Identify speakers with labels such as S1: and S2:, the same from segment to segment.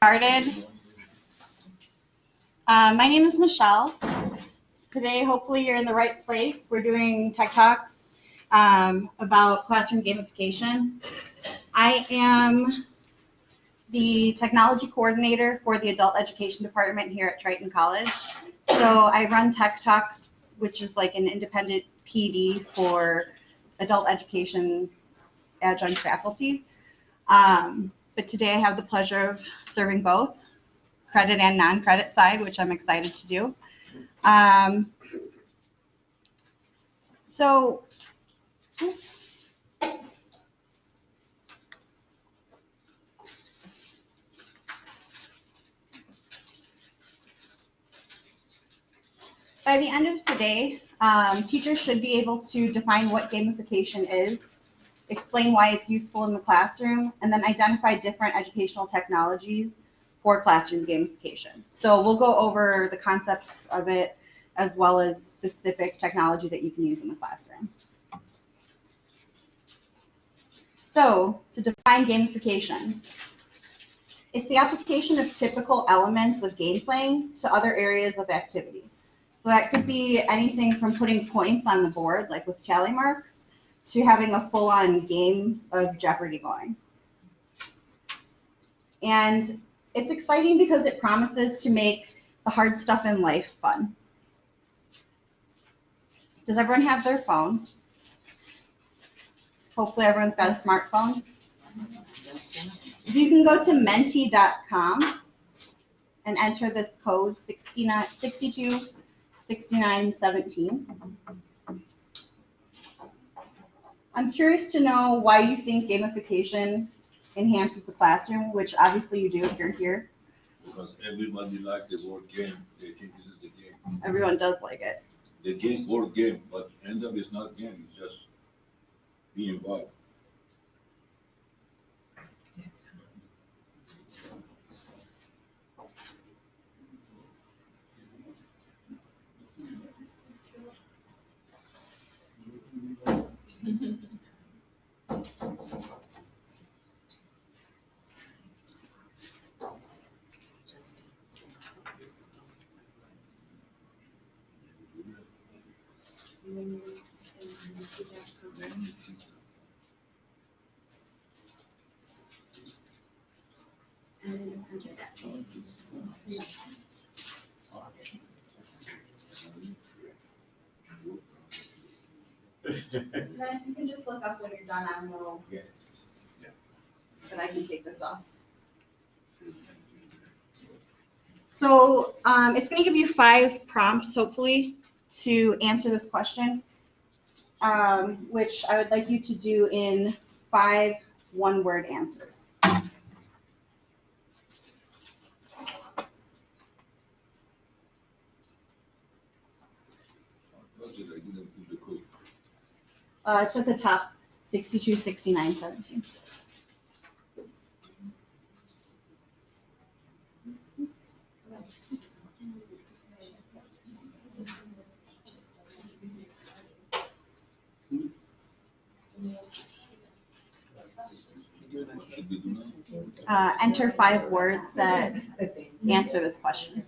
S1: started. My name is Michelle. Today, hopefully you're in the right place. We're doing Tech Talks about classroom gamification. I am the technology coordinator for the adult education department here at Triton College. So I run Tech Talks, which is like an independent PD for adult education adjunct faculty. But today I have the pleasure of serving both credit and non-credit side, which I'm excited to do. So by the end of today, teachers should be able to define what gamification is, explain why it's useful in the classroom, and then identify different educational technologies for classroom gamification. So we'll go over the concepts of it as well as specific technology that you can use in the classroom. So to define gamification, it's the application of typical elements of game playing to other areas of activity. So that could be anything from putting points on the board, like with tally marks, to having a full-on game of Jeopardy going. And it's exciting because it promises to make the hard stuff in life fun. Does everyone have their phones? Hopefully everyone's got a smartphone. You can go to menti.com and enter this code 626917. I'm curious to know why you think gamification enhances the classroom, which obviously you do if you're here.
S2: Because everybody likes the word game. They think this is the game.
S1: Everyone does like it.
S2: The game, word game, but end up it's not game, it's just be involved.
S1: Then you can just look up when you're done. I don't know.
S2: Yes.
S1: But I can take this off. So it's going to give you 5 prompts, hopefully, to answer this question, which I would like you to do in 5 one-word answers. It's at the top, 626917. Enter 5 words that answer this question.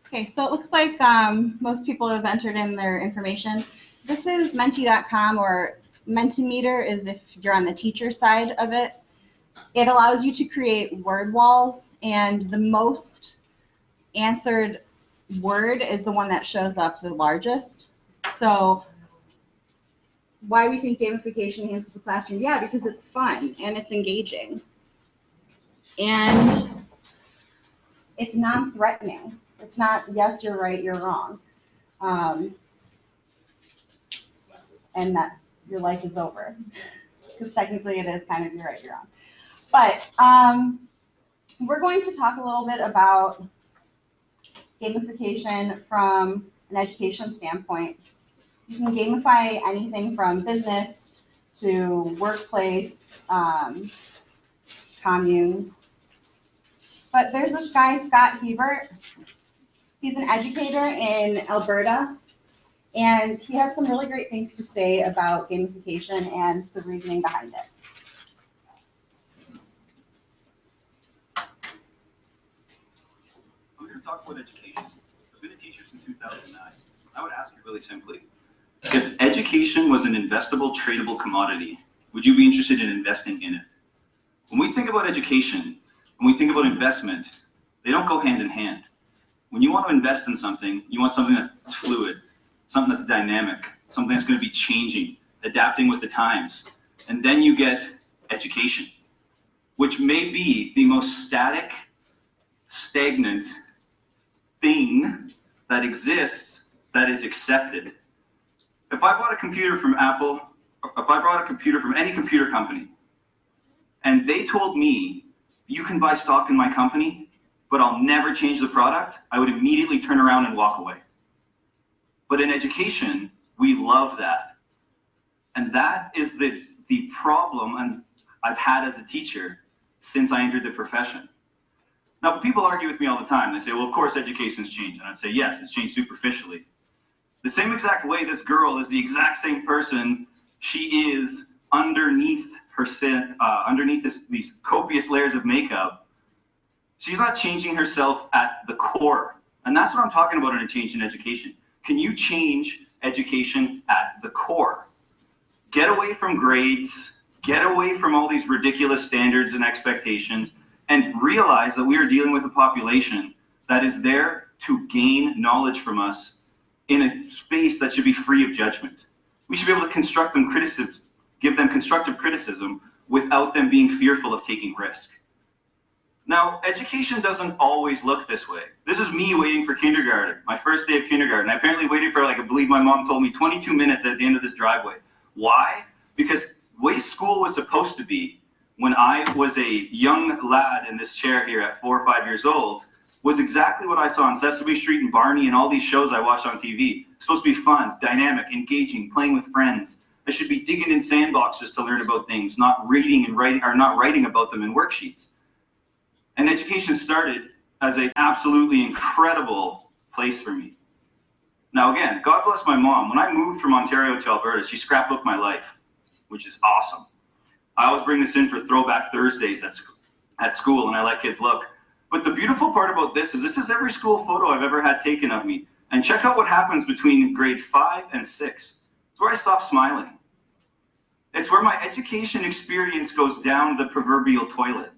S1: Okay, so it looks like most people have entered in their information. This is menti.com, or Mentimeter is if you're on the teacher side of it. It allows you to create word walls, and the most answered word is the one that shows up the largest. So why we think gamification enhances the classroom? Yeah, because it's fun and it's engaging. And it's non-threatening. It's not, yes, you're right, you're wrong. And that your life is over. Because technically it is kind of you're right, you're wrong. But we're going to talk a little bit about gamification from an education standpoint. You can gamify anything from business to workplace, communes. But there's this guy, Scott Hebert. He's an educator in Alberta, and he has some really great things to say about gamification and the reasoning behind it.
S3: I'm here to talk about education. I've been a teacher since 2009. I would ask you really simply, if education was an investable, tradable commodity, would you be interested in investing in it? When we think about education, when we think about investment, they don't go hand in hand. When you want to invest in something, you want something that's fluid, something that's dynamic, something that's going to be changing, adapting with the times. And then you get education, which may be the most static, stagnant thing that exists that is accepted. If I bought a computer from Apple, if I bought a computer from any computer company, and they told me, you can buy stock in my company, but I'll never change the product, I would immediately turn around and walk away. But in education, we love that. And that is the problem I've had as a teacher since I entered the profession. Now, people argue with me all the time. They say, well, of course education's changed. And I'd say, yes, it's changed superficially. The same exact way this girl is the exact same person she is underneath her these copious layers of makeup. She's not changing herself at the core. And that's what I'm talking about in a change in education. Can you change education at the core? Get away from grades, get away from all these ridiculous standards and expectations, and realize that we are dealing with a population that is there to gain knowledge from us in a space that should be free of judgment. We should be able to construct them criticisms, give them constructive criticism without them being fearful of taking risk. Now, education doesn't always look this way. This is me waiting for kindergarten, my first day of kindergarten. I apparently waited for, like, I believe my mom told me 22 minutes at the end of this driveway. Why? Because the way school was supposed to be when I was a young lad in this chair here at 4 or 5 years old was exactly what I saw on Sesame Street and Barney and all these shows I watched on TV. It's supposed to be fun, dynamic, engaging, playing with friends. I should be digging in sandboxes to learn about things, not reading and writing, or not writing about them in worksheets. And education started as an absolutely incredible place for me. Now again, God bless my mom. When I moved from Ontario to Alberta, she scrapbooked my life, which is awesome. I always bring this in for Throwback Thursdays at school, and I let kids look. But the beautiful part about this is every school photo I've ever had taken of me. And check out what happens between grade 5 and 6. It's where I stop smiling. It's where my education experience goes down the proverbial toilet.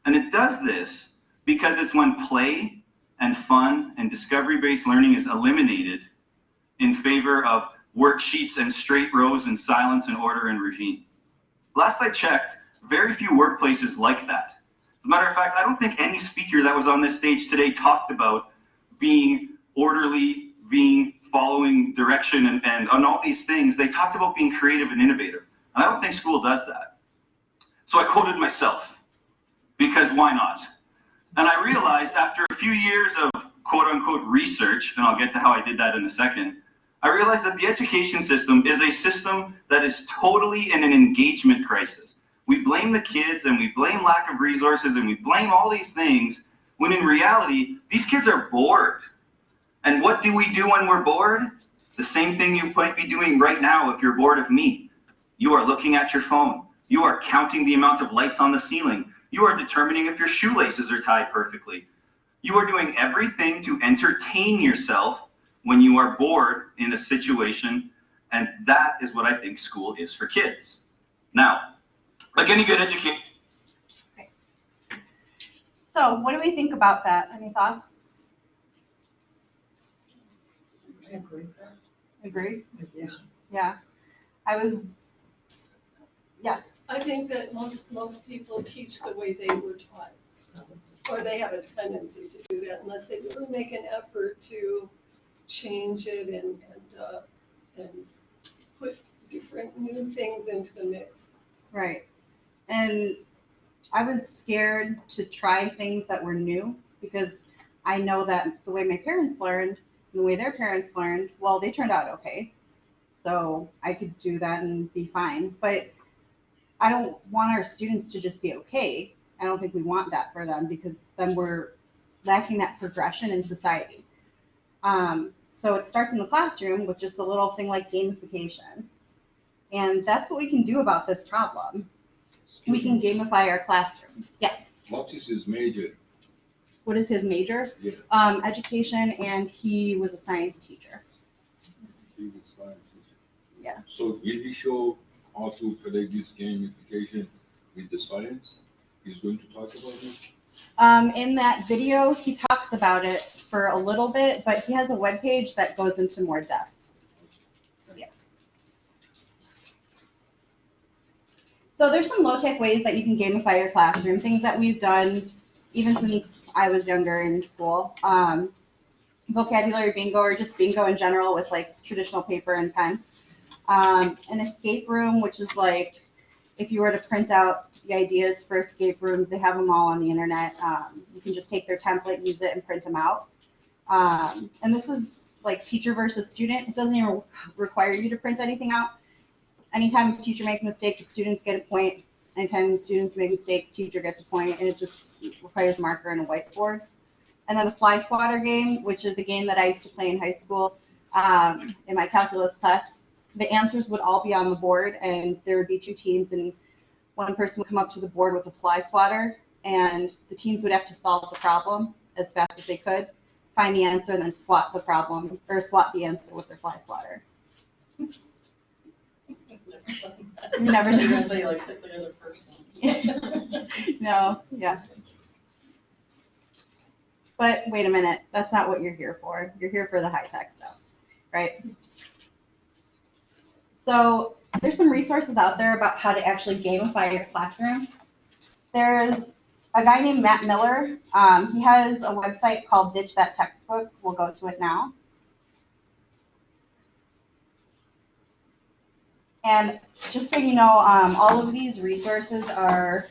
S3: And it does this because it's when play and fun and discovery-based learning is eliminated in favor of worksheets and straight rows and silence and order and regime. Last I checked, very few workplaces like that. As a matter of fact, I don't think any speaker that was on this stage today talked about being orderly, following direction and on all these things. They talked about being creative and innovative. And I don't think school does that. So I quoted myself. Because why not? And I realized after a few years of quote-unquote research, and I'll get to how I did that in a second, I realized that the education system is a system that is totally in an engagement crisis. We blame the kids, and we blame lack of resources, and we blame all these things, when in reality, these kids are bored. And what do we do when we're bored? The same thing you might be doing right now if you're bored of me. You are looking at your phone. You are counting the amount of lights on the ceiling. You are determining if your shoelaces are tied perfectly. You are doing everything to entertain yourself when you are bored in a situation, and that is what I think school is for kids. Now, like any good education.
S1: Okay. So what do we think about that? Any thoughts?
S4: I agree.
S1: Agree?
S4: Yeah.
S1: Yeah. Yes.
S4: I think that most people teach the way they were taught, or they have a tendency to do that unless they really make an effort to change it and put different new things into the mix.
S1: Right. And I was scared to try things that were new because I know that the way my parents learned and the way their parents learned, well, they turned out okay. So I could do that and be fine. But I don't want our students to just be okay. I don't think we want that for them because then we're lacking that progression in society. So it starts in the classroom with just a little thing like gamification. And that's what we can do about this problem. We can gamify our classrooms. Yes.
S2: What is his major?
S1: What is his major?
S2: Yeah.
S1: Education, and he was a science teacher.
S2: He was science.
S1: Yeah.
S2: So will he show how to play this gamification with the science? He's going to talk about it?
S1: In that video, he talks about it for a little bit, but he has a webpage that goes into more depth. Yeah. So there's some low-tech ways that you can gamify your classroom, things that we've done even since I was younger in school. Vocabulary bingo, or just bingo in general with like traditional paper and pen. An escape room, which is like if you were to print out the ideas for escape rooms, they have them all on the internet. You can just take their template, use it, and print them out. And this is like teacher versus student. It doesn't even require you to print anything out. Anytime a teacher makes a mistake, the students get a point. Anytime the students make a mistake, the teacher gets a point, and it just requires a marker and a whiteboard. And then the fly swatter game, which is a game that I used to play in high school in my calculus class. The answers would all be on the board, and there would be two teams, and one person would come up to the board with a fly swatter, and the teams would have to solve the problem as fast as they could, find the answer, and then swap the problem, or swap the answer with their fly swatter. You never
S5: You're
S1: do.
S5: gonna say like hit the other person.
S1: No, yeah. But wait a minute, that's not what you're here for. You're here for the high-tech stuff, right? So there's some resources out there about how to actually gamify your classroom. There's a guy named Matt Miller. He has a website called Ditch That Textbook. We'll go to it now. And just so you know, all of these resources are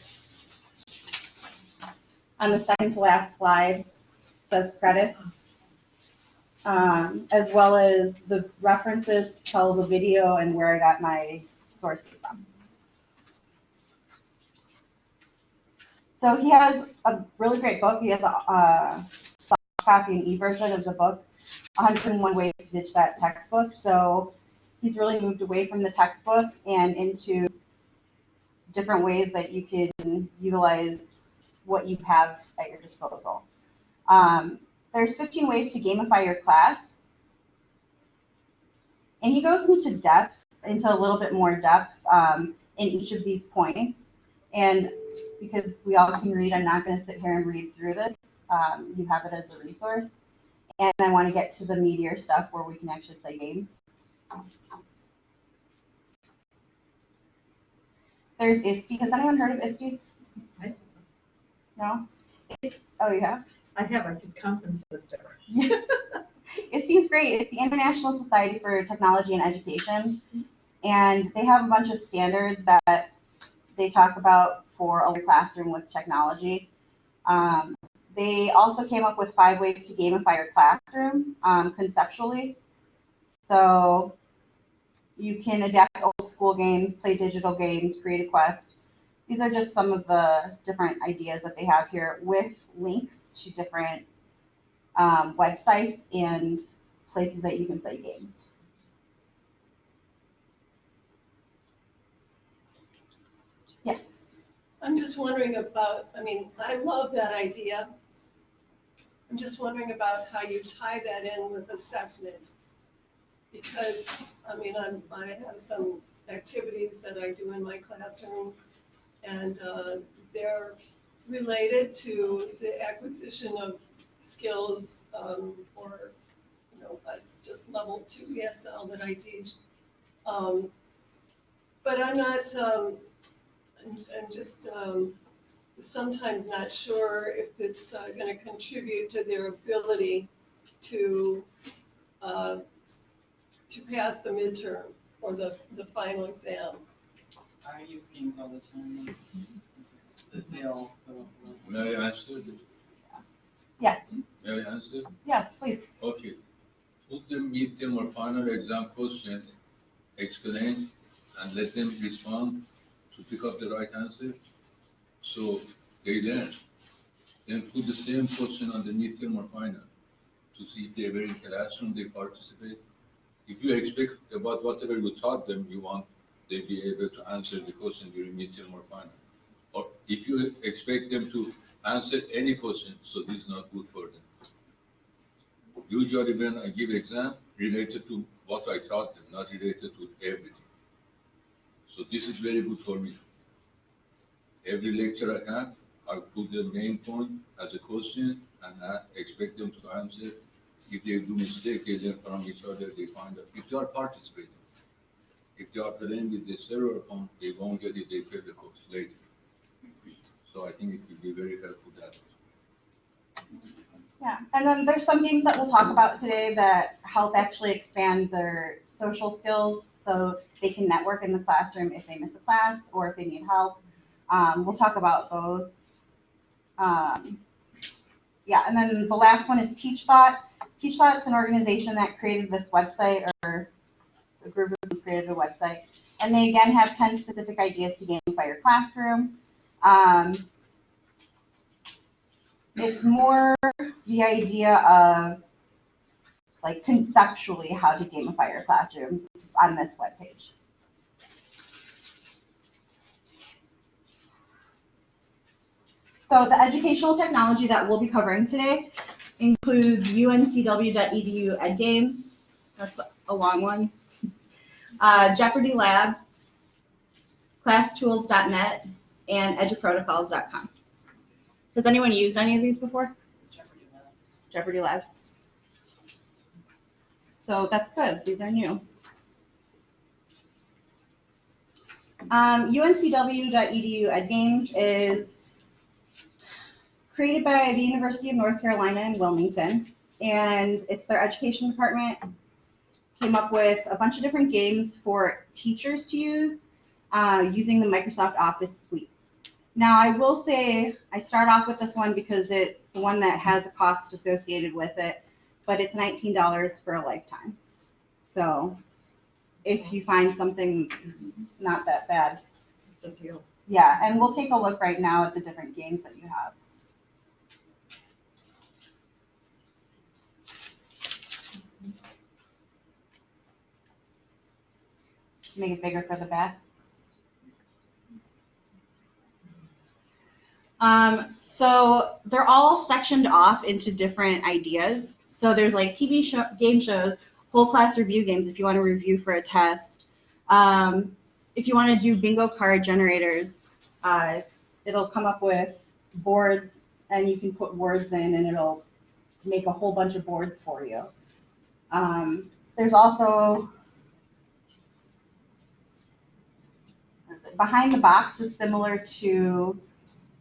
S1: on the second to last slide. It says credits, as well as the references tell the video and where I got my sources from. So he has a really great book. He has a soft copy and e-version of the book, 101 Ways to Ditch That Textbook. So he's really moved away from the textbook and into different ways that you can utilize what you have at your disposal. There's 15 ways to gamify your class. And he goes into a little bit more depth in each of these points. And because we all can read, I'm not going to sit here and read through this. You have it as a resource. And I want to get to the meatier stuff where we can actually play games. There's ISTE. Has anyone heard of ISTE? No? Oh, yeah?
S5: I did conferences there.
S1: ISTE is great. It's the International Society for Technology and Education. And they have a bunch of standards that they talk about for a classroom with technology. They also came up with 5 ways to gamify your classroom conceptually. So you can adapt old school games, play digital games, create a quest. These are just some of the different ideas that they have here with links to different websites and places that you can play games. Yes.
S4: I'm just wondering about, I love that idea. I'm just wondering about how you tie that in with assessment. Because, I have some activities that I do in my classroom, and they're related to the acquisition of skills for, that's just level 2 ESL that I teach. But I'm not, I'm just sometimes not sure if it's going to contribute to their ability to pass the midterm or the final exam.
S5: I use games all the time. that they all fill out.
S2: May I answer?
S1: Yes,
S2: May I answer?
S1: yes, please.
S2: Okay. Put the midterm or final exam question, explain, and let them respond to pick up the right answer. So they learn. Then put the same question on the midterm or final to see if they were in classroom, they participate. If you expect about whatever you taught them, you want they be able to answer the question during midterm or final. Or if you expect them to answer any question, so this is not good for them. Usually when I give exam, related to what I taught them, not related to everything. So this is very good for me. Every lecture I have, I put the main point as a question and I expect them to answer. If they do mistake, they learn from each other, they find out. If they are participating, if they are playing with the server phone, they won't get it, they fail the course later. So I think it will be very helpful that way.
S1: Yeah, and then there's some games that we'll talk about today that help actually expand their social skills so they can network in the classroom if they miss a class or if they need help. We'll talk about those. Yeah, and then the last one is TeachThought. TeachThought's an organization that created this website, or a group of them created a website. And they again have 10 specific ideas to gamify your classroom. It's more the idea of like conceptually how to gamify your classroom on this webpage. So the educational technology that we'll be covering today includes UNCW.edu edgames. That's a long one. Jeopardy Labs, ClassTools.net, and eduprotocols.com. Has anyone used any of these before?
S5: Jeopardy Labs.
S1: Jeopardy Labs. So that's good. These are new. UNCW.edu edgames is created by the University of North Carolina in Wilmington, and it's their education department. Came up with a bunch of different games for teachers to use using the Microsoft Office suite. Now, I will say I start off with this one because it's the one that has a cost associated with it, but it's $19 for a lifetime. So if you find something that's not that bad,
S5: It's a deal.
S1: yeah, and we'll take a look right now at the different games that you have. Make it bigger for the back. So they're all sectioned off into different ideas. So there's like TV game shows, whole class review games if you want to review for a test. If you want to do bingo card generators, it'll come up with boards and you can put words in and it'll make a whole bunch of boards for you. There's also behind the box is similar to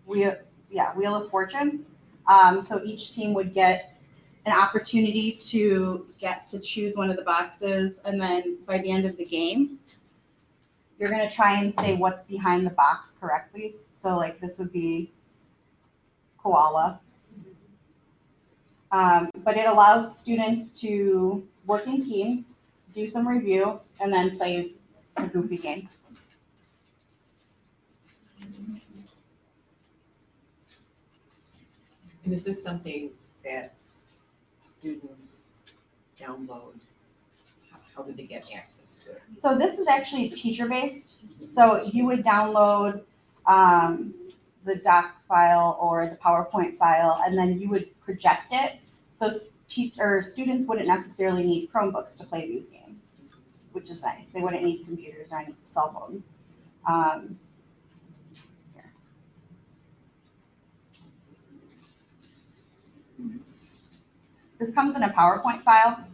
S1: Wheel of Fortune. So each team would get an opportunity to get to choose one of the boxes, and then by the end of the game, you're going to try and say what's behind the box correctly. So like this would be koala. But it allows students to work in teams, do some review, and then play a goofy game.
S6: And is this something that students download? How do they get access to it?
S1: So this is actually teacher-based. So you would download the doc file or the PowerPoint file, and then you would project it. So students wouldn't necessarily need Chromebooks to play these games, which is nice. They wouldn't need computers or any cell phones. Here. This comes in a PowerPoint file.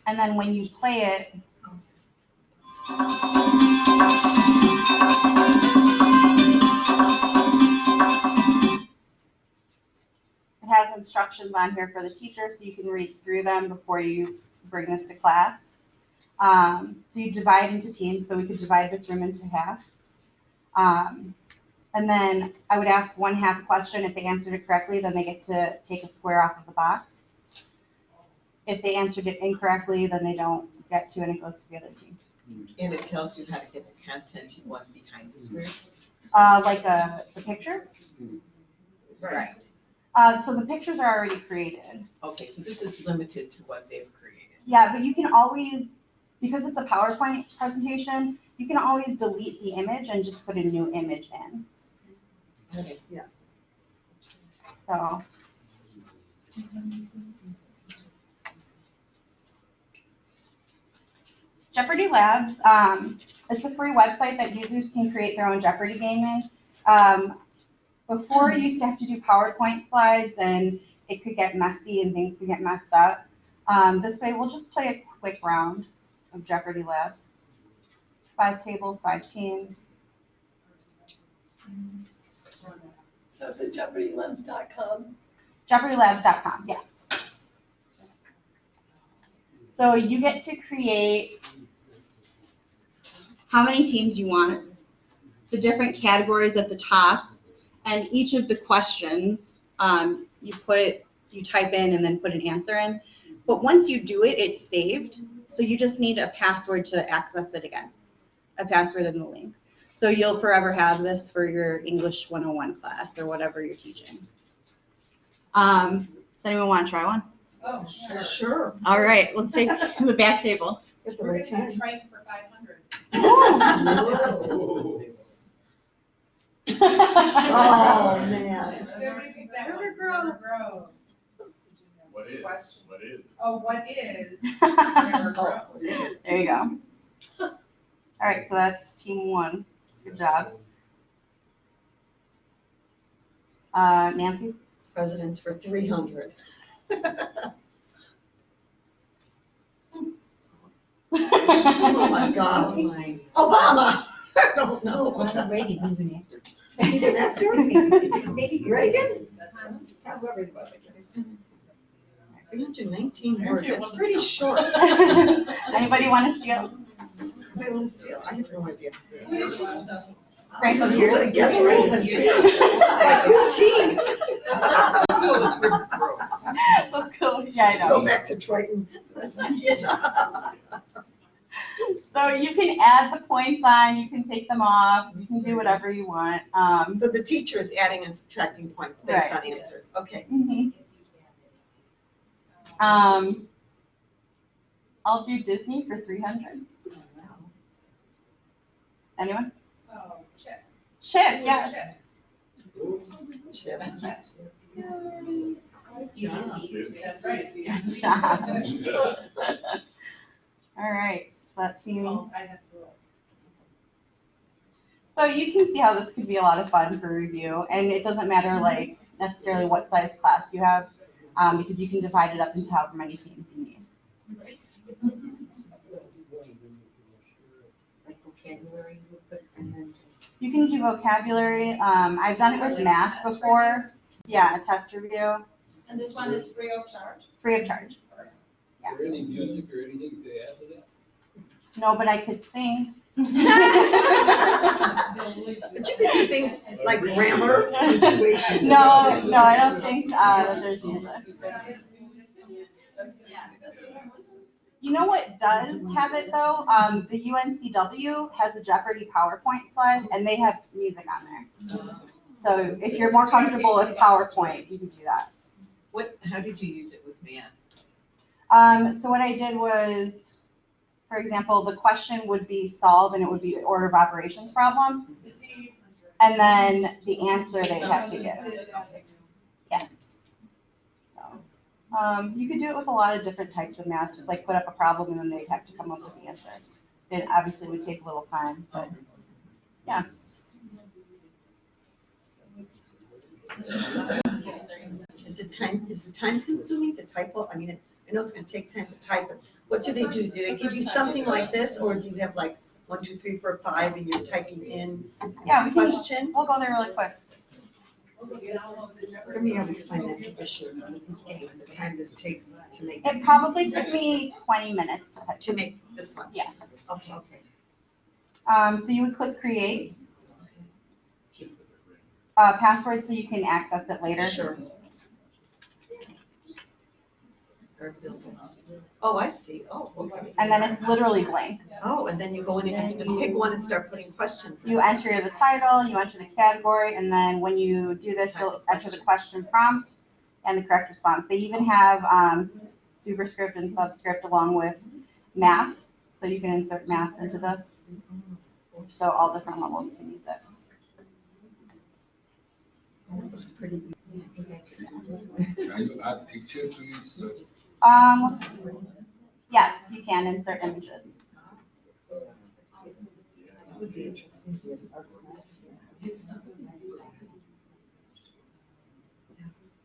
S1: And then when you play it, has instructions on here for the teacher, so you can read through them before you bring this to class. So you divide into teams, so we could divide this room into half. And then I would ask one half question. If they answered it correctly, then they get to take a square off of the box. If they answered it incorrectly, then they don't get to, and it goes to the other team.
S6: And it tells you how to get the content you want behind the square?
S1: Like the picture.
S6: Right.
S1: So the pictures are already created.
S6: Okay, so this is limited to what they've created.
S1: Yeah, but you can always, because it's a PowerPoint presentation, you can always delete the image and just put a new image in.
S6: Okay, yeah.
S1: So. Jeopardy Labs, it's a free website that users can create their own Jeopardy game in. Before, you used to have to do PowerPoint slides, and it could get messy and things could get messed up. This way, we'll just play a quick round of Jeopardy Labs. 5 tables, 5 teams.
S4: So is it JeopardyLabs.com?
S1: JeopardyLabs.com, yes. So you get to create how many teams you want, the different categories at the top, and each of the questions you type in and then put an answer in. But once you do it, it's saved. So you just need a password to access it again, a password in the link. So you'll forever have this for your English 101 class or whatever you're teaching. Does anyone want to try one?
S5: Oh, sure.
S6: Sure.
S1: All right, let's take the back table.
S6: At the
S5: We're
S6: right
S5: gonna
S6: time.
S5: try it for 500.
S6: Oh, man.
S5: It's good we picked that one. River Grove.
S2: What is?
S5: Question.
S2: What is?
S5: Oh, what is River Grove?
S1: There you go. All right, so that's team 1. Good job. Nancy?
S6: Presidents for 300. Oh, my God. Obama. I don't know.
S1: Reagan, who's an actor?
S6: He's an actor? Maybe Reagan? Whoever it was. 319 words. That's pretty short.
S1: Anybody want to steal?
S6: I want to steal. I have no idea.
S1: Franklin
S6: You would have guessed Franklin too. Who's he?
S1: Let's go. Yeah, I
S6: Go
S1: know.
S6: back to Triton.
S1: So you can add the points on, you can take them off, you can do whatever you want.
S6: So the teacher is adding and subtracting points based
S1: Right.
S6: on answers. Okay.
S1: Mhm. I'll do Disney for 300. Anyone?
S5: Oh, shit.
S1: Chip, yeah.
S6: Chip.
S5: That's right.
S1: Good job. All right, that team.
S5: Oh, I have rules.
S1: So you can see how this could be a lot of fun for review, and it doesn't matter like necessarily what size class you have, because you can divide it up into however many teams you need.
S6: Like vocabulary, and then just.
S1: You can do vocabulary. I've done it with math before. Yeah, a test review,
S4: And this one is free of charge?
S1: free of charge.
S7: Is there any music or anything to add to that?
S1: No, but I could sing.
S6: But you can do things like grammar, punctuation.
S1: No, I don't think that there's music. You know what does have it though? The UNCW has a Jeopardy PowerPoint slide, and they have music on there. So if you're more comfortable with PowerPoint, you can do that.
S6: How did you use it with math?
S1: So what I did was, for example, the question would be solve, and it would be an order of operations problem. And then the answer they have to give. Yeah. So you could do it with a lot of different types of math, just like put up a problem and then they'd have to come up with the answer. It obviously would take a little time, but yeah.
S6: Is it time consuming to type up? I mean, I know it's gonna take time to type, but what do? Do they give you something like this, or do you have like 1, 2, 3, 4, 5, and you're typing in
S1: Yeah, we can,
S6: question?
S1: we'll go there really quick.
S6: For me, I always find that's an issue with these games, the time that it takes to make.
S1: It probably took me 20 minutes to type.
S6: To make this one?
S1: Yeah.
S6: Okay.
S1: So you would click create, password so you can access it later.
S6: Sure. Start building. Oh, I see. Oh, okay.
S1: And then it's literally blank.
S6: Oh, and then you go in and you just pick one and start putting questions in.
S1: You enter the title, you enter the category, and then when you do this, you'll enter the question prompt and the correct response. They even have superscript and subscript along with math, so you can insert math into this. So all different levels can use it.
S6: That looks pretty easy.
S2: Can you add picture to it? So
S1: Let's see. Yes, you can insert images.
S6: Would be interesting.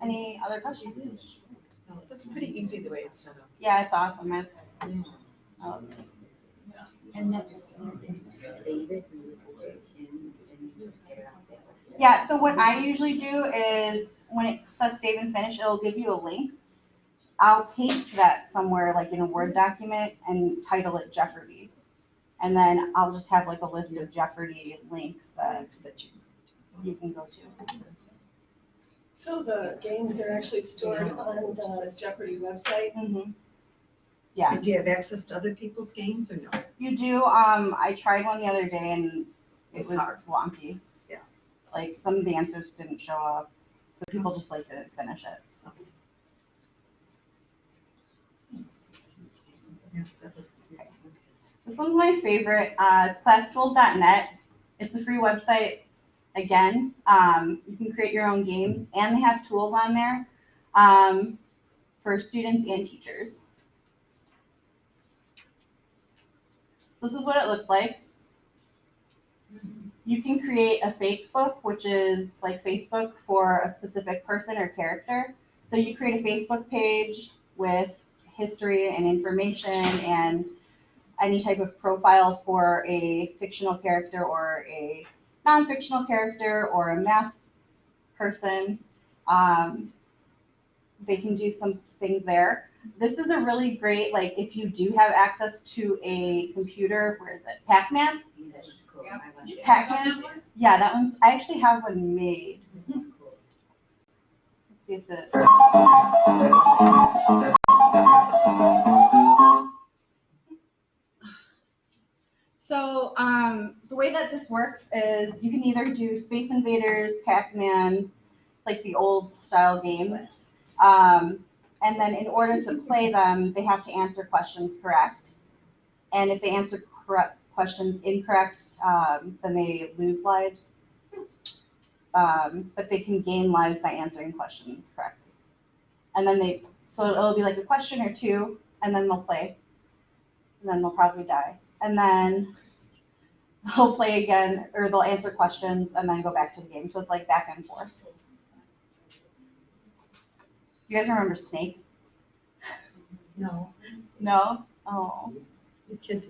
S1: Any other questions?
S6: No, that's pretty easy the way it's set up.
S1: Yeah, it's awesome. I love this.
S8: And that's, you save it and you put it in and you just get it out there.
S1: Yeah, so what I usually do is when it says save and finish, it'll give you a link. I'll paste that somewhere like in a Word document and title it Jeopardy. And then I'll just have like a list of Jeopardy links that you can go to.
S4: So the games, they're actually stored on the Jeopardy website?
S1: Mm-hmm. Yeah,
S6: Do you have access to other people's games or no?
S1: you do. I tried one the other day and it
S6: It's
S1: was
S6: hard.
S1: wonky.
S6: Yeah.
S1: Like some of the answers didn't show up, so people just like didn't finish it.
S6: Yeah, that looks good.
S1: This one's my favorite. It's Festivalnet. It's a free website. Again, you can create your own games, and they have tools on there for students and teachers. So this is what it looks like. You can create a fake book, which is like Facebook for a specific person or character. So you create a Facebook page with history and information and any type of profile for a fictional character or a non-fictional character or a math person. They can do some things there. This is a really great, like if you do have access to a computer, where is it? Pac-Man?
S8: Yeah, that looks cool.
S5: Yeah.
S8: I want that.
S1: Pac-Man? Yeah, that one's, I actually have one made.
S8: That looks cool.
S1: Let's see if it. So the way that this works is you can either do Space Invaders, Pac-Man, like the old style games. And then in order to play them, they have to answer questions correct. And if they answer questions incorrect, then they lose lives. But they can gain lives by answering questions correctly. And then so it'll be like a question or two, and then they'll play. And then they'll probably die. And then they'll play again, or they'll answer questions and then go back to the game. So it's like back and forth. You guys remember Snake?
S6: No.
S1: No? Oh.
S6: The kids.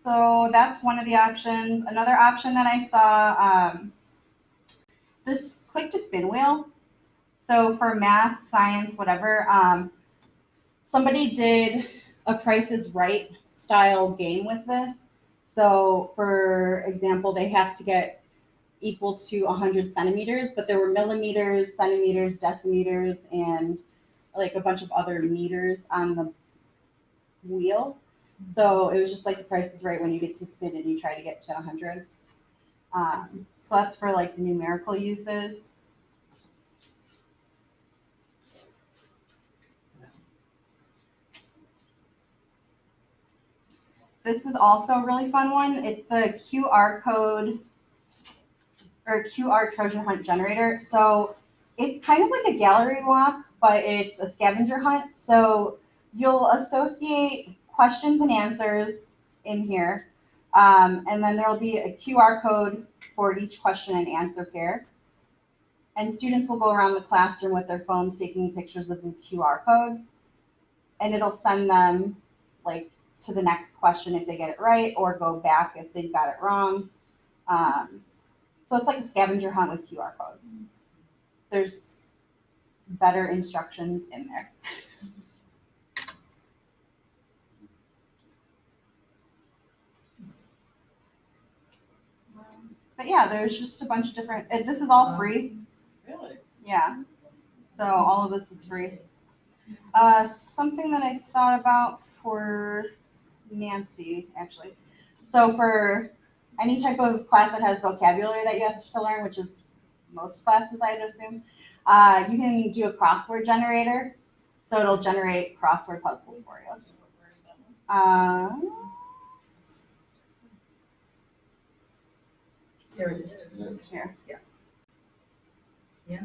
S1: So that's one of the options. Another option that I saw, this click to spin wheel. So for math, science, whatever, somebody did a Price is Right style game with this. So for example, they have to get equal to 100 centimeters, but there were millimeters, centimeters, decimeters, and like a bunch of other meters on the wheel. So it was just like the Price is Right when you get to spin and you try to get to 100. So that's for like the numerical uses. This is also a really fun one. It's the QR code or QR treasure hunt generator. So it's kind of like a gallery walk, but it's a scavenger hunt. So you'll associate questions and answers in here. And then there'll be a QR code for each question and answer pair. And students will go around the classroom with their phones taking pictures of the QR codes. And it'll send them like to the next question if they get it right, or go back if they got it wrong. So it's like a scavenger hunt with QR codes. There's better instructions in there. But yeah, there's just a bunch of different, this is all free.
S9: Really?
S1: Yeah. So all of this is free. Something that I thought about for Nancy, actually. So for any type of class that has vocabulary that you have to learn, which is most classes, I'd assume, you can do a crossword generator. So it'll generate crossword puzzles for you.
S9: Where is that one?
S6: There it is.
S1: Here.
S6: Yeah.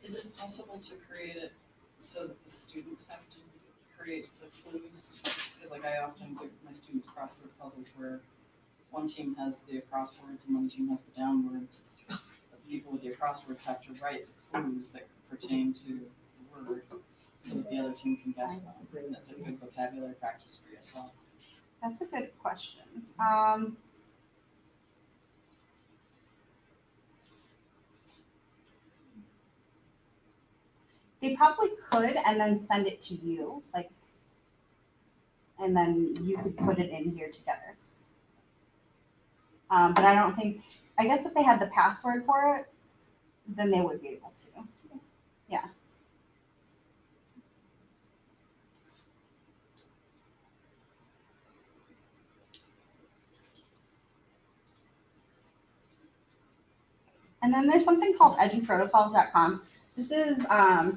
S9: Is it possible to create it so that the students have to create the clues? Because like I often give my students crossword puzzles where one team has the crosswords and one team has the downwords. The people with their crosswords have to write the clues that pertain to the word so that the other team can guess them. That's a good vocabulary practice for yourself.
S1: That's a good question. They probably could and then send it to you, like, and then you could put it in here together. But I don't think, I guess if they had the password for it, then they would be able to. Yeah. And then there's something called eduprotocols.com. This is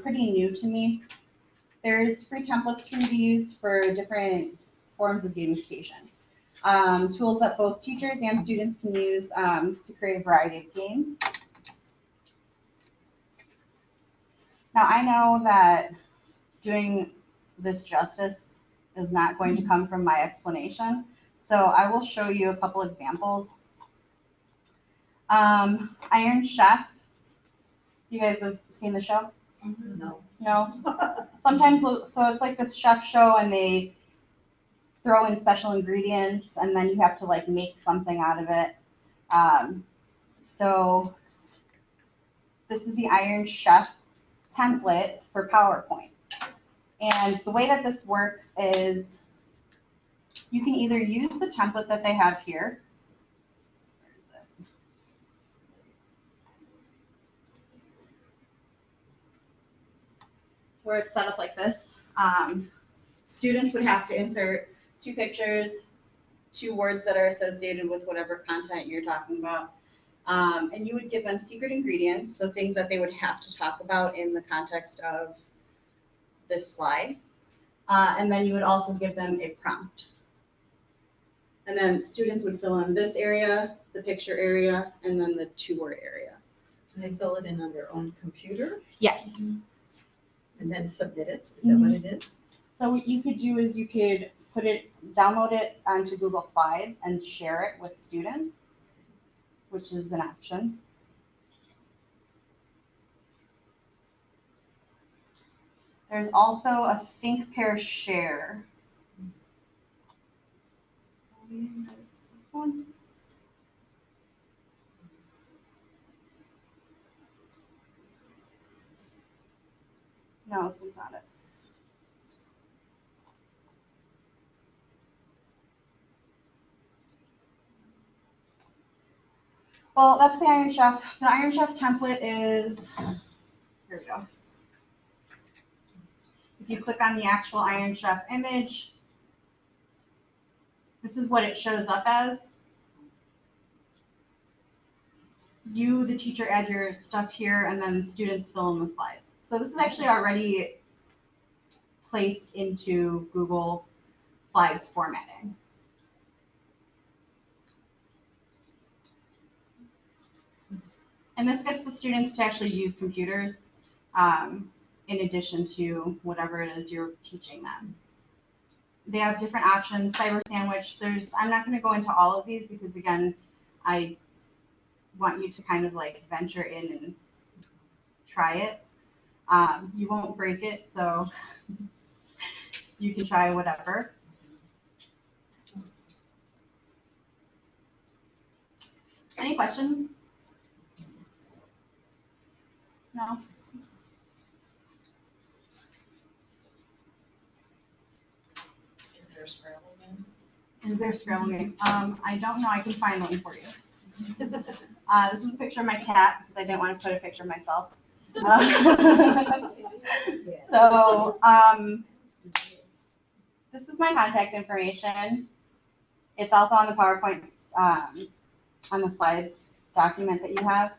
S1: pretty new to me. There's free templates for you to use for different forms of gamification. Tools that both teachers and students can use to create a variety of games. Now I know that doing this justice is not going to come from my explanation, so I will show you a couple examples. Iron Chef. You guys have seen the show?
S6: No.
S1: No? Sometimes, so it's like this chef show and they throw in special ingredients and then you have to like make something out of it. So this is the Iron Chef template for PowerPoint. And the way that this works is you can either use the template that they have here. Where is it? Where it's set up like this. Students would have to insert 2 pictures, 2 words that are associated with whatever content you're talking about. And you would give them secret ingredients, so things that they would have to talk about in the context of this slide. And then you would also give them a prompt. And then students would fill in this area, the picture area, and then the 2-word area.
S6: Do they fill it in on their own computer
S1: Yes.
S6: and then submit it? Is that what it is?
S1: So what you could do is you could download it onto Google Slides and share it with students, which is an option. There's also a think, pair, share. This one. No, this one's not it. Well, that's the Iron Chef. The Iron Chef template is, here we go. If you click on the actual Iron Chef image, this is what it shows up as. You, the teacher, add your stuff here, and then students fill in the slides. So this is actually already placed into Google Slides formatting. And this gets the students to actually use computers in addition to whatever it is you're teaching them. They have different options. Cyber Sandwich, I'm not going to go into all of these because, again, I want you to kind of like venture in and try it. You won't break it, so you can try whatever. Any questions? No?
S9: Is there a Scrabble game?
S1: Is there a Scrabble game? I don't know, I can find one for you. This is a picture of my cat, because I didn't want to put a picture of myself. So, this is my contact information. It's also on the PowerPoint, on the slides document that you have.